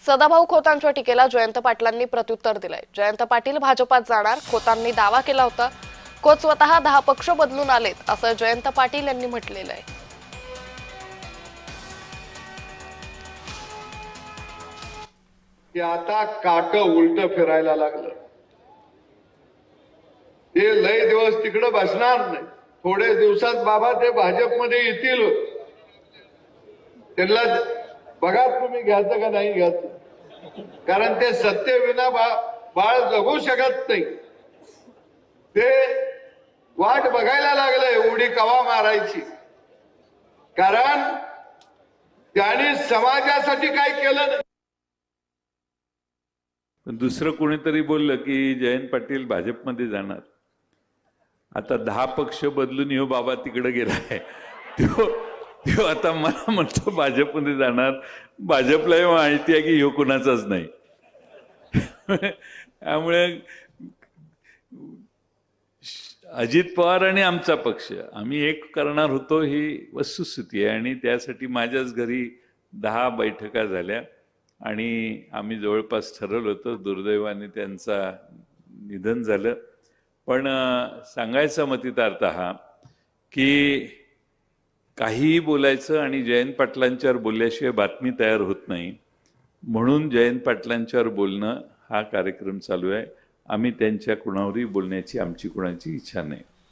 सदाभाऊ खोतांच्या टीकेला जयंत पाटलांनी प्रत्युत्तर दिलंय। जयंत पाटील भाजपात जाणार, खोतांनी दावा केला होता। खोत स्वतः 10 पक्ष बदलून आलेत असं जयंत पाटील यांनी म्हटलेलं आहे। की आता काट उलट फिरायला लागलं। ते लय दिवस तिकडे बसणार नाही, थोडे दिवसात बाबा ते भाजपमध्ये येतील। त्यांना बघा तुम्ही घ्यायचं का नाही घ्यायचं, कारण ते सत्य विना बाळ जगू शकत नाही। ते वाट बघायला लागलंय उडी कवा मारायची, कारण त्यांनी समाजासाठी काय केलं नाही। दुसरं कोणीतरी बोललं की जयंत पाटील भाजपमध्ये जाणार। आता 10 पक्ष बदलून हो बाबा तिकडे गेलाय, तो आता मला म्हणतो भाजपमध्ये जाणार। भाजपलाही माहिती आहे की ह्यो कुणाचाच नाही। त्यामुळे अजित पवार आणि आमचा पक्ष आम्ही एक करणार होतो ही वस्तुस्थिती आहे, आणि त्यासाठी माझ्याच घरी 10 बैठका झाल्या आणि आम्ही जवळपास ठरवलं होतं। दुर्दैवाने त्यांचा निधन झालं। पण सांगायचा मतितार्थ हा की काहीही बोलायचं आणि जयंत पाटलांच्यावर बोलल्याशिवाय बातमी तयार होत नाही, म्हणून जयंत पाटलांच्यावर बोलणं हा कार्यक्रम चालू आहे। आम्ही त्यांच्या कुणावरही बोलण्याची आमची कुणाची इच्छा नाही।